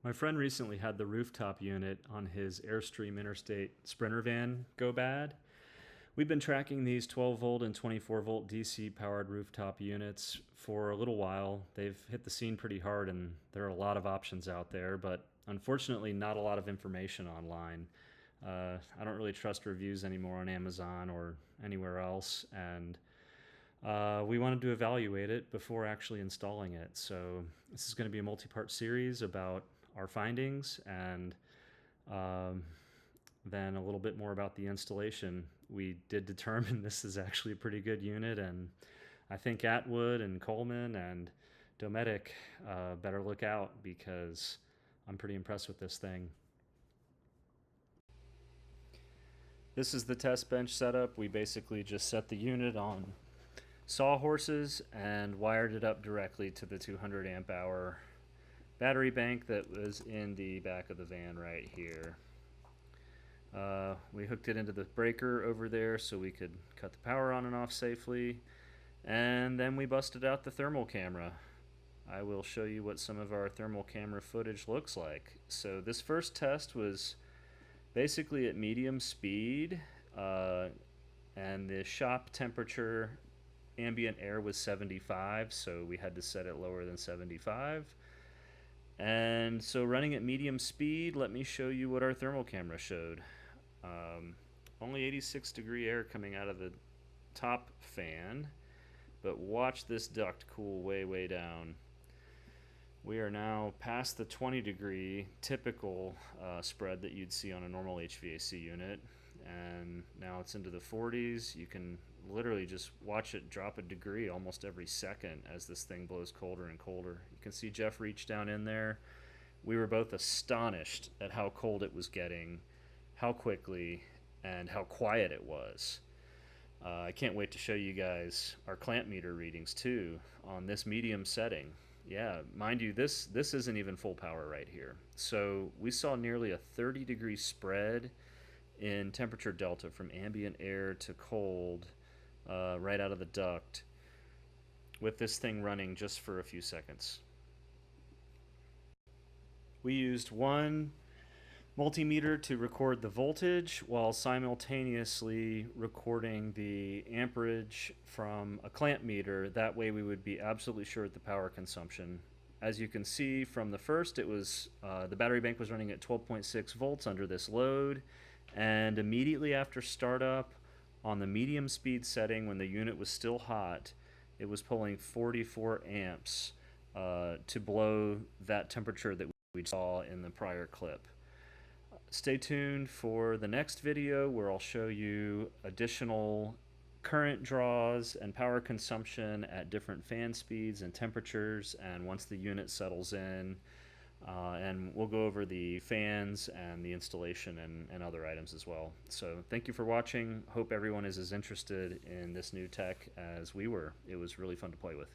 My friend recently had the rooftop unit on his Airstream Interstate Sprinter van go bad. We've been tracking these 12 volt and 24 volt DC powered rooftop units for a little while. They've hit the scene pretty hard and there are a lot of options out there, but unfortunately not a lot of information online. I don't really trust reviews anymore on Amazon or anywhere else, and we wanted to evaluate it before actually installing it. So this is going to be a multi-part series about our findings and um, then a little bit more about the installation. We did determine this is actually a pretty good unit, and I think Atwood and Coleman and Dometic better look out because I'm pretty impressed with this thing. This is the test bench setup. We basically just set the unit on sawhorses and wired it up directly to the 200 amp hour battery bank that was in the back of the van right here. We hooked it into the breaker over there so we could cut the power on and off safely, and then we busted out the thermal camera. I will show you what some of our thermal camera footage looks like. So this first test was basically at medium speed, and the shop temperature ambient air was 75, so we had to set it lower than 75. And so running at medium speed, let me show you what our thermal camera showed. Only 86 degree air coming out of the top fan, but watch this duct cool way down. We are now past the 20 degree typical spread that you'd see on a normal HVAC unit, and now it's into the 40s. You can literally just watch it drop a degree almost every second as this thing blows colder and colder. You can see Jeff reach down in there. We were both astonished at how cold it was getting, how quickly, and how quiet it was. I can't wait to show you guys our clamp meter readings too on this medium setting. Yeah, mind you, this isn't even full power right here. So we saw nearly a 30 degree spread in temperature delta from ambient air to cold right out of the duct with this thing running just for a few seconds. We used one multimeter to record the voltage while simultaneously recording the amperage from a clamp meter. That way we would be absolutely sure at the power consumption. As you can see from the first, it was the battery bank was running at 12.6 volts under this load, and immediately after startup on the medium speed setting, when the unit was still hot, it was pulling 44 amps to blow that temperature that we saw in the prior clip. Stay tuned for the next video where I'll show you additional current draws and power consumption at different fan speeds and temperatures, and once the unit settles in, and we'll go over the fans and the installation and other items as well. So thank you for watching. Hope everyone is as interested in this new tech as we were. It was really fun to play with.